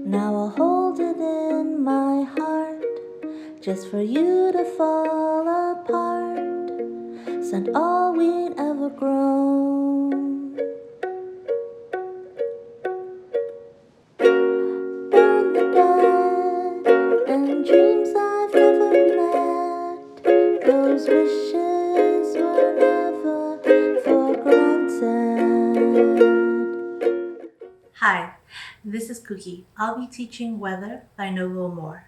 Now I'll hold it in my heart, just for you to fall apart. Send all we'd ever grown. Burn the dead and dreams I've never met. Those wishes were never for granted. Hi, this is Cookie. I'll be teaching Weather by Novo Amor.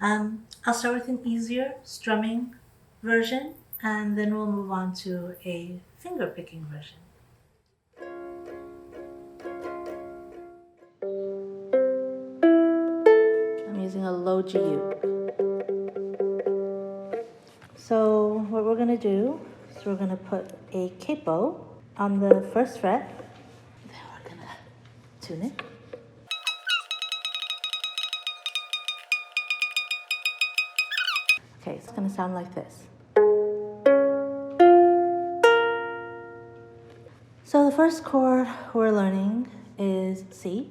I'll start with an easier strumming version, and then we'll move on to a finger-picking version. I'm using a low G uke. So what we're gonna do is we're gonna put a capo on the first fret. Then we're gonna tune it. Okay, it's gonna sound like this. So the first chord we're learning is C.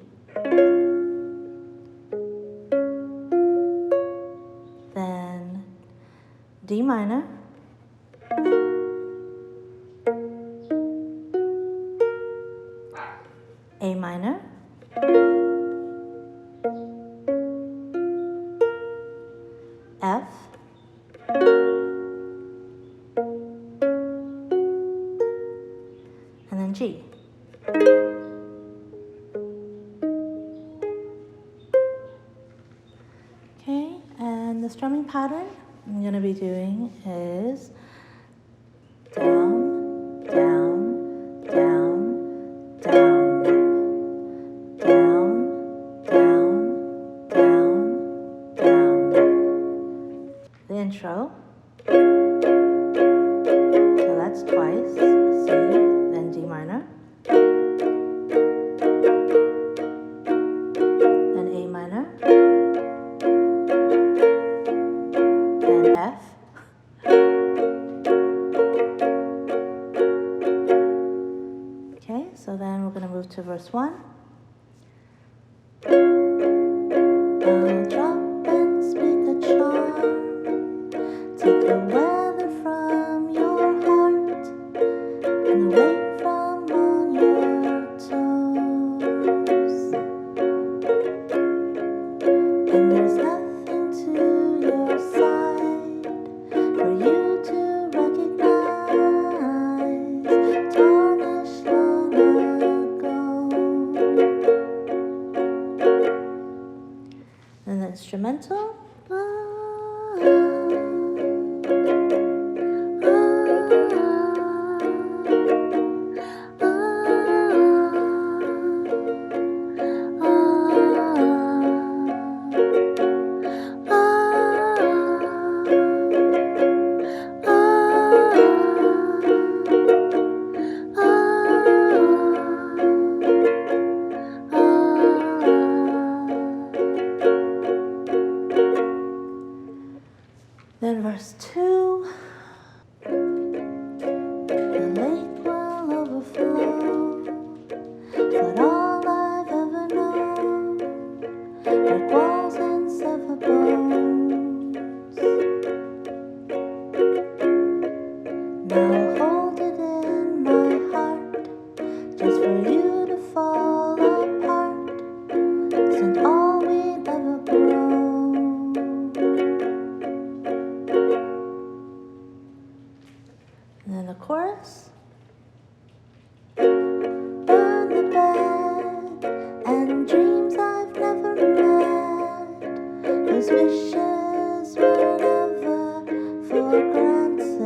Then D minor. A minor. F. And then G. Okay, and the strumming pattern I'm going to be doing is down, down, down, down, down, down, down, down. The intro. So that's twice, C, then D minor. Then A minor. Then F. Okay, so then we're going to move to verse 1. I'll drop and speak a charm, take the weather from your heart and the weight from on your toes. And there's nothing to your side for you to recognize, tarnished long ago. And the instrumental. Then verse 2, the lake will overflow, flood all I've ever known, break walls and sever bones. Now I'll hold it in my heart, just for you to fall apart, send all we'd ever grown. And then the chorus. Burn the bed and dreams I've never met, whose wishes were never for granted.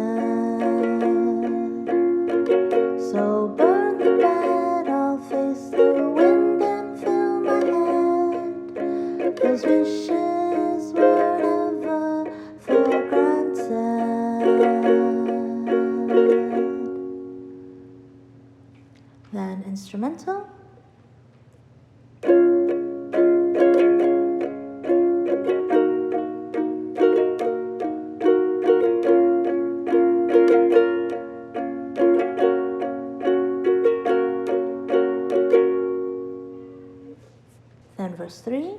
So burn the bed, I'll face the wind and fill my head, whose wishes were never for granted. Then instrumental. Then verse 3.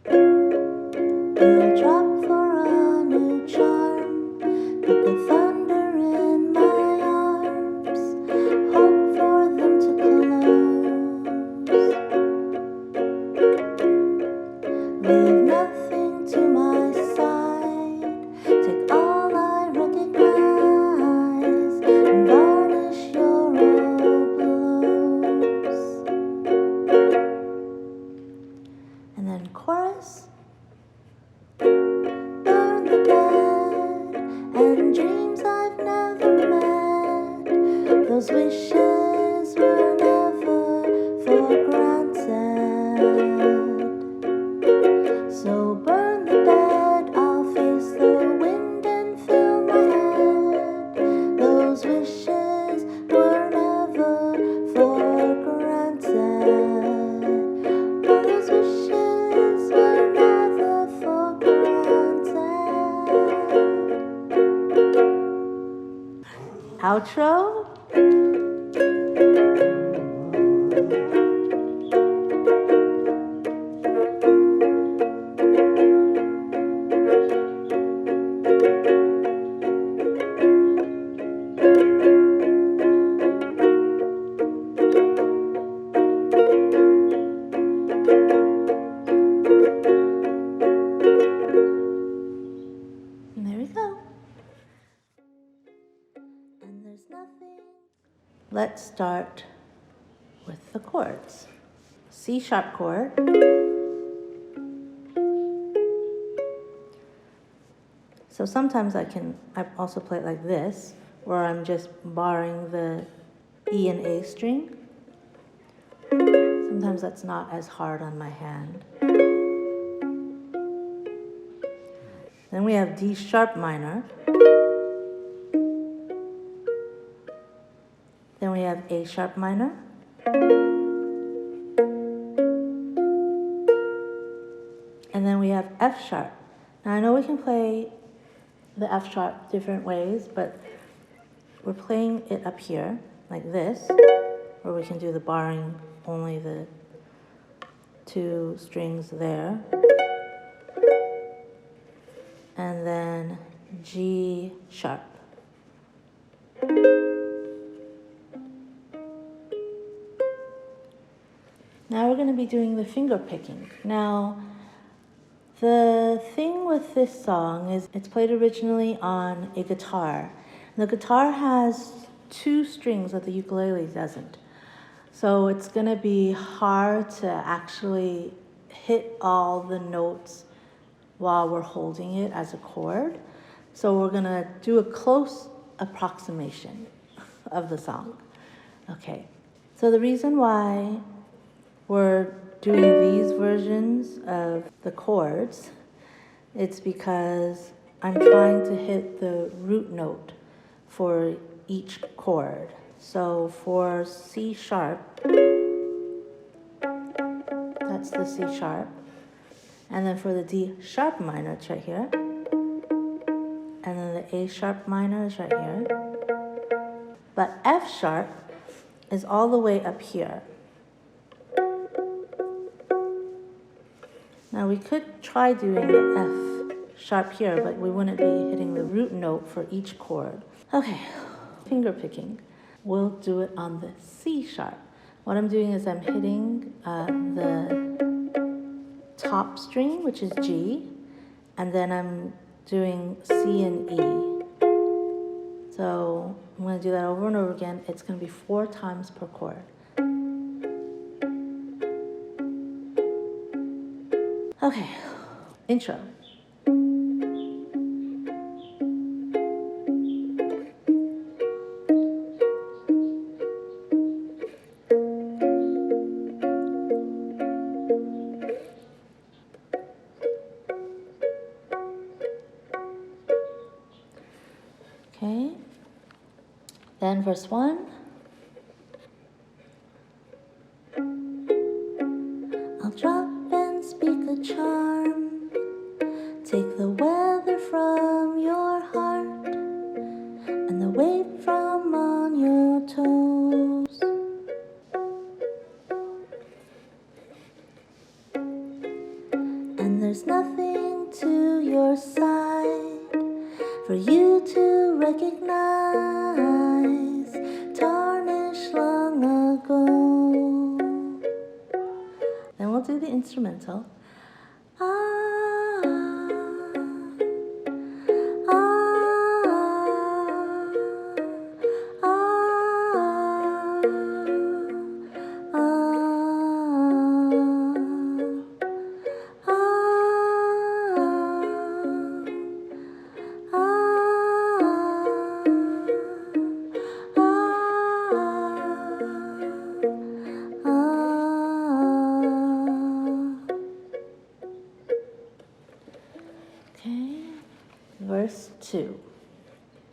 We'll drop for a new charm, put the thunder in my arms, hope for them to close. Leave nothing to my side, take all I recognize, and varnish your old blows. And then chorus. Burn the dead and dreams I've never met. Those wishes were never for granted. So burn the dead, I'll face the wind and fill my head. Those wishes were never for granted. All those wishes were never for granted. Outro. And there we go. And there's nothing. Let's start with the chords. C sharp chord. So sometimes I also play it like this, where I'm just barring the E and A string. Sometimes that's not as hard on my hand. Then we have D sharp minor. Then we have A sharp minor. And then we have F sharp. Now I know we can play the F sharp different ways, but we're playing it up here, like this, or we can do the barring only the two strings there. And then G sharp. Now we're going to be doing the finger picking. Now, the thing with this song is it's played originally on a guitar. The guitar has two strings that the ukulele doesn't. So it's going to be hard to actually hit all the notes while we're holding it as a chord. So we're going to do a close approximation of the song. Okay, so the reason why we're doing these versions of the chords, it's because I'm trying to hit the root note for each chord. So for C sharp, that's the C sharp. And then for the D sharp minor, it's right here. And then the A sharp minor is right here. But F sharp is all the way up here. Now we could try doing the F sharp here, but we wouldn't be hitting the root note for each chord. Okay, finger picking. We'll do it on the C sharp. What I'm doing is I'm hitting the top string, which is G, and then I'm doing C and E. So I'm going to do that over and over again. It's going to be 4 times per chord. Okay, intro. Okay, then verse 1. I'll drop and speak a charm, take the weather from your heart and the weight from on your toes. there's nothing to your side for you to recognize, tarnished long ago. Then we'll do the instrumental. Okay, verse 2.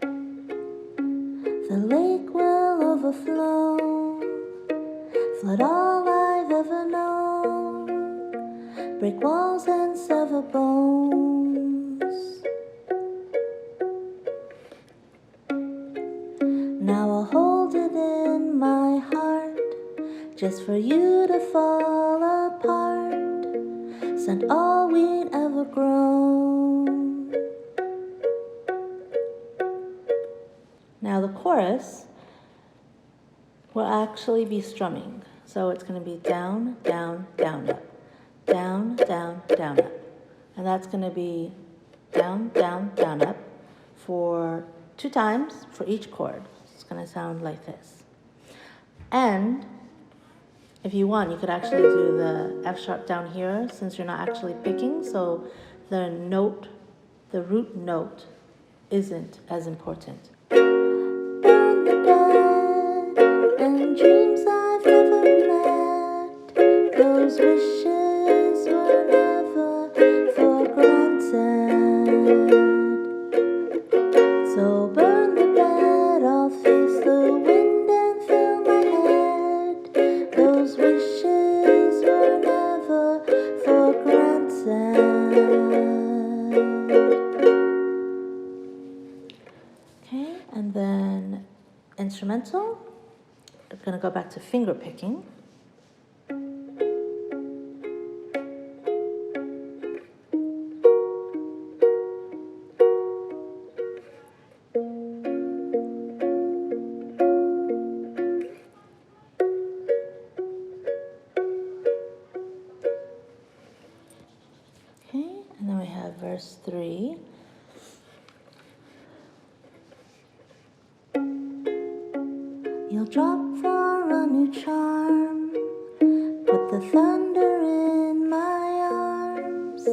The lake will overflow, flood all I've ever known, break walls and sever bones. Now I'll hold it in my heart, just for you to fall apart, send all we'd ever grown. Now the chorus will actually be strumming. So it's going to be down, down, down, up, down, down, down, up. And that's going to be down, down, down, up for 2 times for each chord. It's going to sound like this. And if you want, you could actually do the F sharp down here since you're not actually picking. So the note, the root note, isn't as important. Burn the dead and dreams I've never met. Those wishes were never for granted. So burn the bed, I'll face the wind and fill my head. Those wishes were never for granted. Okay, and then instrumental. We're going to go back to finger picking. Okay, and then we have verse 3. You'll drop for a new charm, put the thunder in my arms,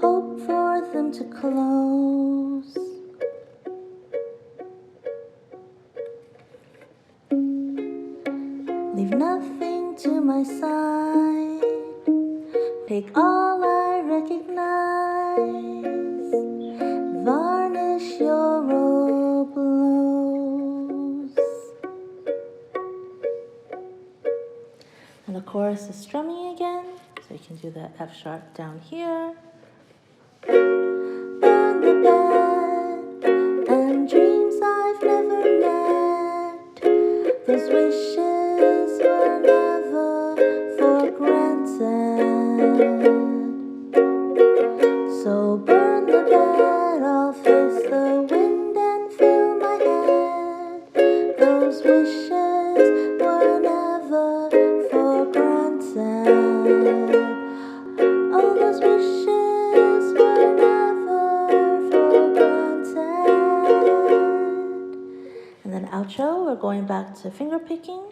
hope for them to close. Leave nothing to my side, take all I recognize, varnish your robe blows. And the chorus is strumming again. So you can do the F sharp down here. Burn the bed and dreams I've never met. Those wishes were never for granted. So burn the bed, I'll face the wind and fill my head. Those wishes were never for granted. Oh, those wishes were never for granted. And then outro, we're going back to finger picking.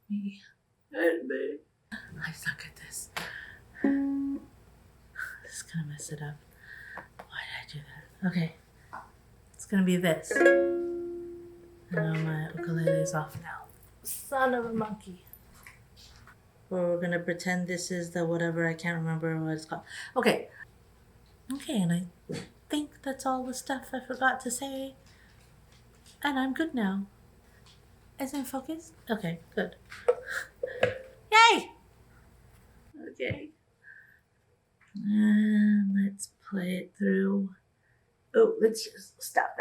me. Help me. I suck at this. This is gonna mess it up. Why did I do that? Okay. It's gonna be this. Now my ukulele is off now. Son of a monkey. Or we're gonna pretend this is the whatever, I can't remember what it's called. Okay. Okay, and I think that's all the stuff I forgot to say. And I'm good now. Isn't it focused? Okay, good. Yay! Okay. And let's play it through. Oh, let's just stop that.